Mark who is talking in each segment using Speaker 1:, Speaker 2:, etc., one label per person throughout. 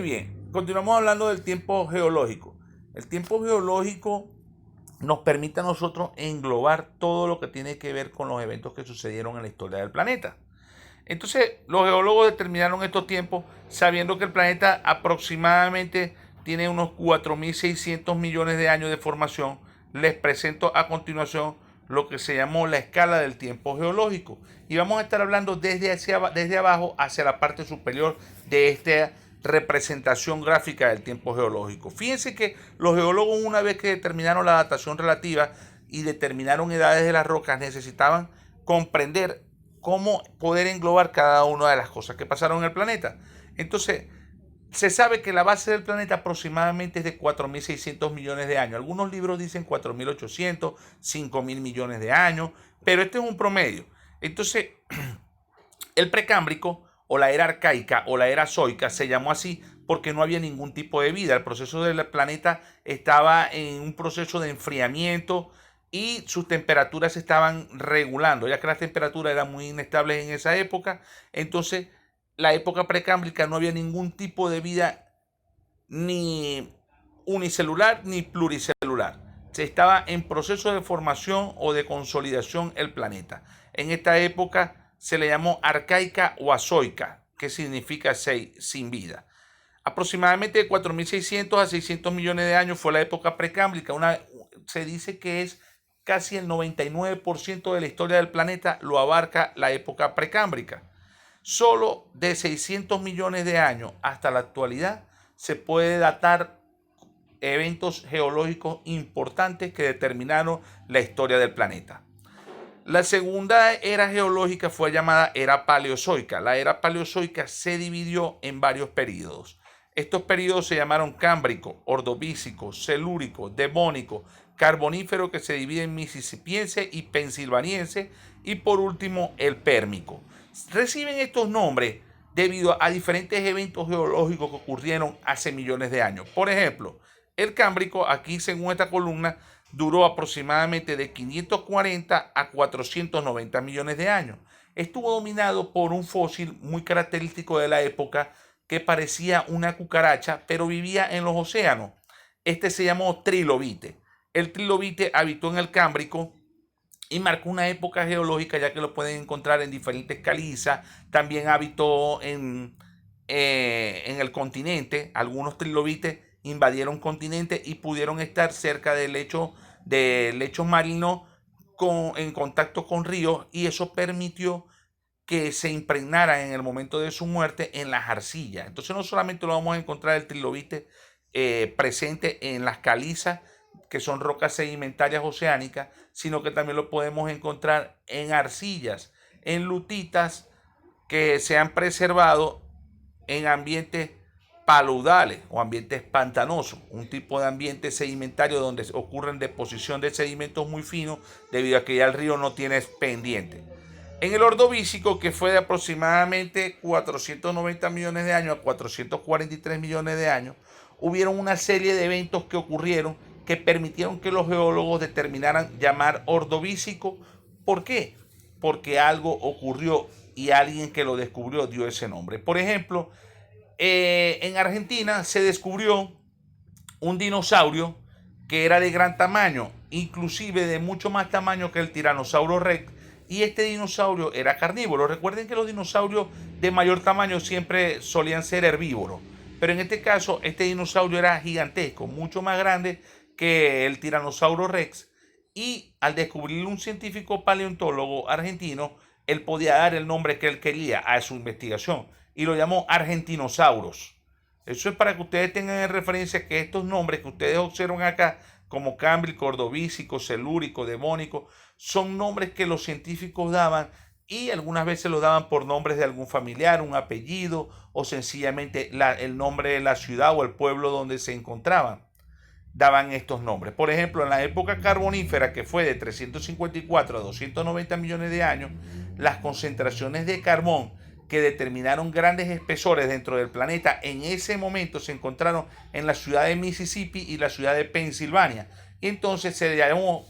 Speaker 1: Bien, continuamos hablando del tiempo geológico. El tiempo geológico nos permite a nosotros englobar todo lo que tiene que ver con los eventos que sucedieron en la historia del planeta. Entonces, los geólogos determinaron estos tiempos sabiendo que el planeta aproximadamente tiene unos 4.600 millones de años de formación. Les presento a continuación lo que se llamó la escala del tiempo geológico. Y vamos a estar hablando desde abajo hacia la parte superior de esta representación gráfica del tiempo geológico. Fíjense que los geólogos, una vez que determinaron la datación relativa y determinaron edades de las rocas, necesitaban comprender cómo poder englobar cada una de las cosas que pasaron en el planeta. Entonces, se sabe que la base del planeta aproximadamente es de 4.600 millones de años. Algunos libros dicen 4.800, 5.000 millones de años, pero este es un promedio. Entonces, el precámbrico o la era arcaica o la era zoica se llamó así porque no había ningún tipo de vida. El proceso del planeta estaba en un proceso de enfriamiento y sus temperaturas se estaban regulando, ya que las temperaturas eran muy inestables en esa época. Entonces, la época precámbrica no había ningún tipo de vida ni unicelular ni pluricelular. Se estaba en proceso de formación o de consolidación el planeta. En esta época se le llamó arcaica o azoica, que significa sin vida. Aproximadamente de 4.600 a 600 millones de años fue la época precámbrica. Se dice que es casi el 99% de la historia del planeta lo abarca la época precámbrica. Solo de 600 millones de años hasta la actualidad se puede datar eventos geológicos importantes que determinaron la historia del planeta. La segunda era geológica fue llamada era paleozoica. La era paleozoica se dividió en varios periodos. Estos periodos se llamaron cámbrico, ordovícico, celúrico, devónico, carbonífero, que se divide en mississippiense y pensilvaniense, y por último el pérmico. Reciben estos nombres debido a diferentes eventos geológicos que ocurrieron hace millones de años. Por ejemplo, el cámbrico, aquí según esta columna, duró aproximadamente de 540 a 490 millones de años. Estuvo dominado por un fósil muy característico de la época que parecía una cucaracha, pero vivía en los océanos. Este se llamó trilobite. El trilobite habitó en el cámbrico y marcó una época geológica, ya que lo pueden encontrar en diferentes calizas. También habitó en el continente. Algunos trilobites invadieron continentes y pudieron estar cerca de lechos marinos en contacto con ríos, y eso permitió que se impregnara en el momento de su muerte en las arcillas. Entonces no solamente lo vamos a encontrar el trilobite presente en las calizas, que son rocas sedimentarias oceánicas, sino que también lo podemos encontrar en arcillas, en lutitas que se han preservado en ambientes paludales o ambientes pantanosos, un tipo de ambiente sedimentario donde ocurren deposición de sedimentos muy finos debido a que ya el río no tiene pendiente. En el Ordovícico, que fue de aproximadamente 490 millones de años a 443 millones de años, hubieron una serie de eventos que ocurrieron que permitieron que los geólogos determinaran llamar Ordovícico. ¿Por qué? Porque algo ocurrió y alguien que lo descubrió dio ese nombre. Por ejemplo, en Argentina se descubrió un dinosaurio que era de gran tamaño, inclusive de mucho más tamaño que el tiranosaurio rex, y este dinosaurio era carnívoro. Recuerden que los dinosaurios de mayor tamaño siempre solían ser herbívoros, pero en este caso este dinosaurio era gigantesco, mucho más grande que el tiranosaurio rex, y al descubrirlo un científico paleontólogo argentino, él podía dar el nombre que él quería a su investigación y lo llamó Argentinosauros. Eso es para que ustedes tengan en referencia que estos nombres que ustedes observan acá, como cámbrico, ordovícico, celúrico, devónico, son nombres que los científicos daban, y algunas veces los daban por nombres de algún familiar, un apellido, o sencillamente el nombre de la ciudad o el pueblo donde se encontraban. Daban estos nombres. Por ejemplo, en la época carbonífera, que fue de 354 a 290 millones de años, las concentraciones de carbón que determinaron grandes espesores dentro del planeta en ese momento se encontraron en la ciudad de Mississippi y la ciudad de Pensilvania. Y entonces se llamó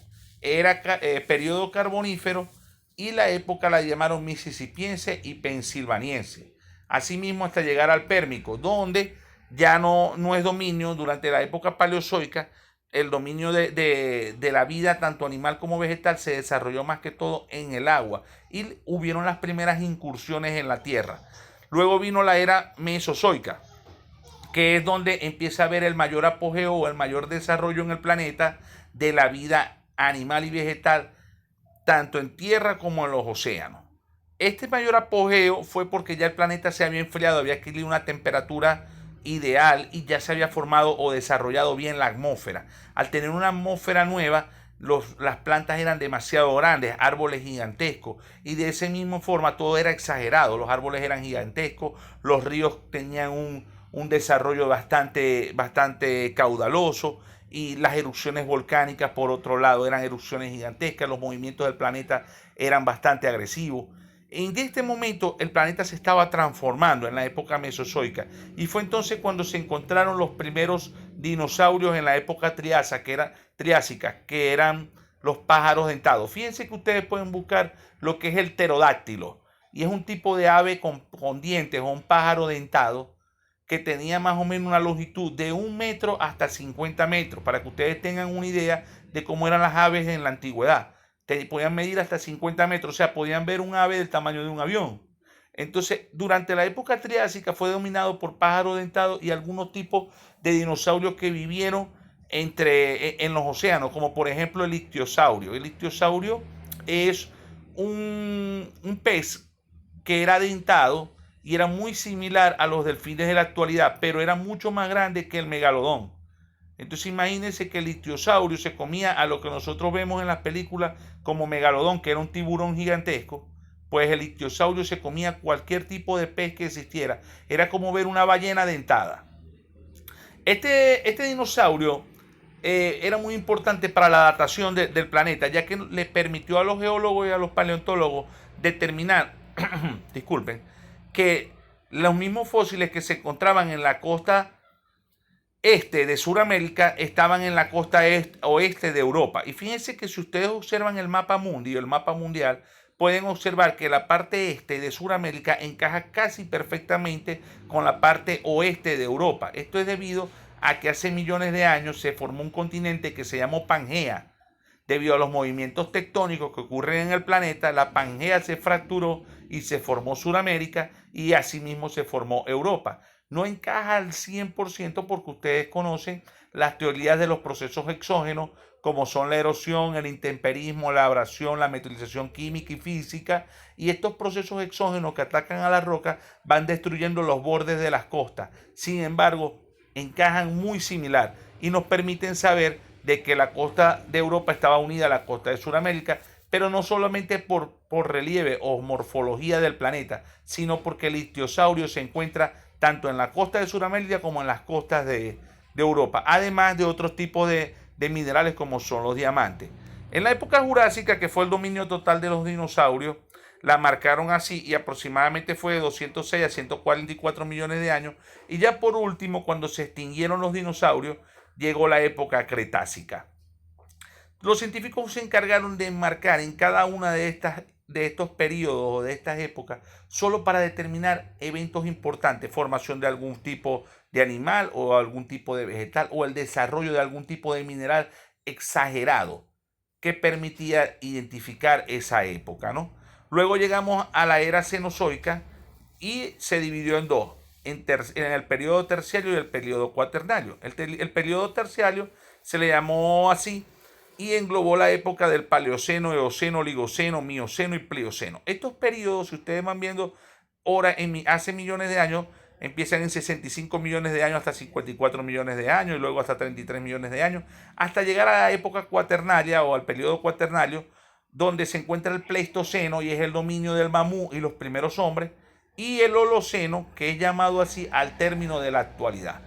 Speaker 1: periodo carbonífero, y la época la llamaron mississippiense y pensilvaniense. Asimismo, hasta llegar al pérmico, donde ya no es dominio durante la época paleozoica. El dominio de la vida, tanto animal como vegetal, se desarrolló más que todo en el agua y hubieron las primeras incursiones en la tierra. Luego vino la era mesozoica, que es donde empieza a haber el mayor apogeo o el mayor desarrollo en el planeta de la vida animal y vegetal, tanto en tierra como en los océanos. Este mayor apogeo fue porque ya el planeta se había enfriado, había adquirido una temperatura ideal y ya se había formado o desarrollado bien la atmósfera. Al tener una atmósfera nueva, las plantas eran demasiado grandes, árboles gigantescos, y de esa misma forma todo era exagerado. Los árboles eran gigantescos, los ríos tenían un desarrollo bastante caudaloso, y las erupciones volcánicas, por otro lado, eran erupciones gigantescas. Los movimientos del planeta eran bastante agresivos. En este momento el planeta se estaba transformando en la época mesozoica, y fue entonces cuando se encontraron los primeros dinosaurios en la época triásica, que eran los pájaros dentados. Fíjense que ustedes pueden buscar lo que es el pterodáctilo, y es un tipo de ave con dientes, o un pájaro dentado, que tenía más o menos una longitud de 1 metro hasta 50 metros, para que ustedes tengan una idea de cómo eran las aves en la antigüedad. Podían medir hasta 50 metros, o sea, podían ver un ave del tamaño de un avión. Entonces, durante la época triásica fue dominado por pájaros dentados y algunos tipos de dinosaurios que vivieron en los océanos, como por ejemplo el ictiosaurio. El ictiosaurio es un pez que era dentado y era muy similar a los delfines de la actualidad, pero era mucho más grande que el megalodón. Entonces imagínense que el ictiosaurio se comía a lo que nosotros vemos en las películas como megalodón, que era un tiburón gigantesco. Pues el ictiosaurio se comía cualquier tipo de pez que existiera. Era como ver una ballena dentada. Este dinosaurio era muy importante para la datación del planeta, ya que le permitió a los geólogos y a los paleontólogos determinar, disculpen, que los mismos fósiles que se encontraban en la costa este de Sudamérica estaban en la costa oeste de Europa. Y fíjense que si ustedes observan el mapa mundi, el mapa mundial, pueden observar que la parte este de Sudamérica encaja casi perfectamente con la parte oeste de Europa. Esto es debido a que hace millones de años se formó un continente que se llamó Pangea. Debido a los movimientos tectónicos que ocurren en el planeta, la Pangea se fracturó y se formó Sudamérica, y asimismo se formó Europa. No encaja al 100% porque ustedes conocen las teorías de los procesos exógenos, como son la erosión, el intemperismo, la abrasión, la metalización química y física, y estos procesos exógenos que atacan a la roca van destruyendo los bordes de las costas. Sin embargo, encajan muy similar y nos permiten saber de que la costa de Europa estaba unida a la costa de Sudamérica, pero no solamente por relieve o morfología del planeta, sino porque el ictiosaurio se encuentra tanto en la costa de Sudamérica como en las costas de Europa, además de otros tipos de minerales como son los diamantes. En la época jurásica, que fue el dominio total de los dinosaurios, la marcaron así, y aproximadamente fue de 206 a 144 millones de años. Y ya por último, cuando se extinguieron los dinosaurios, llegó la época cretácica. Los científicos se encargaron de marcar en cada una de estos periodos o de estas épocas solo para determinar eventos importantes, formación de algún tipo de animal o algún tipo de vegetal, o el desarrollo de algún tipo de mineral exagerado que permitía identificar esa época, ¿no? Luego llegamos a la era cenozoica y se dividió en dos, en el periodo terciario y el periodo cuaternario. El periodo terciario se le llamó así y englobó la época del Paleoceno, Eoceno, Oligoceno, Mioceno y Plioceno. Estos periodos, si ustedes van viendo ahora hace millones de años, empiezan en 65 millones de años hasta 54 millones de años, y luego hasta 33 millones de años, hasta llegar a la época cuaternaria o al periodo cuaternario, donde se encuentra el Pleistoceno, y es el dominio del mamú y los primeros hombres, y el Holoceno, que es llamado así al término de la actualidad.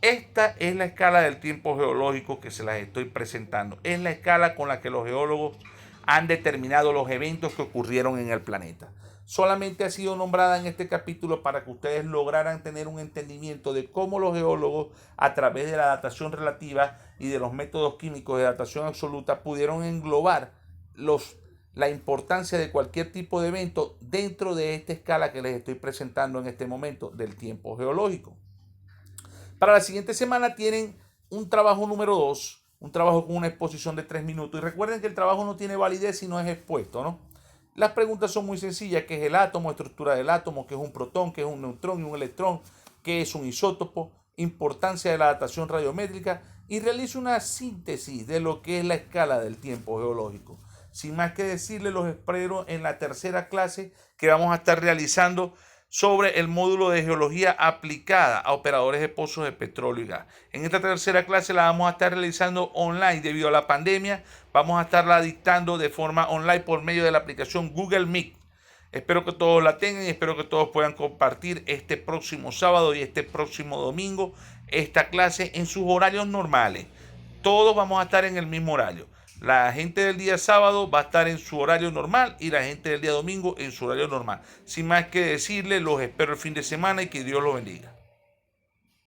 Speaker 1: Esta es la escala del tiempo geológico que se las estoy presentando. Es la escala con la que los geólogos han determinado los eventos que ocurrieron en el planeta. Solamente ha sido nombrada en este capítulo para que ustedes lograran tener un entendimiento de cómo los geólogos, a través de la datación relativa y de los métodos químicos de datación absoluta, pudieron englobar la importancia de cualquier tipo de evento dentro de esta escala que les estoy presentando en este momento del tiempo geológico. Para la siguiente semana tienen un trabajo número 2, un trabajo con una exposición de 3 minutos. Y recuerden que el trabajo no tiene validez si no es expuesto, ¿no? Las preguntas son muy sencillas: ¿qué es el átomo? Estructura del átomo, ¿qué es un protón? ¿Qué es un neutrón y un electrón? ¿Qué es un isótopo? Importancia de la datación radiométrica, y realice una síntesis de lo que es la escala del tiempo geológico. Sin más que decirle, los espero en la tercera clase que vamos a estar realizando sobre el módulo de geología aplicada a operadores de pozos de petróleo y gas. En esta tercera clase la vamos a estar realizando online debido a la pandemia. Vamos a estarla dictando de forma online por medio de la aplicación Google Meet. Espero que todos la tengan y espero que todos puedan compartir este próximo sábado y este próximo domingo esta clase en sus horarios normales. Todos vamos a estar en el mismo horario. La gente del día sábado va a estar en su horario normal y la gente del día domingo en su horario normal. Sin más que decirle, los espero el fin de semana y que Dios los bendiga.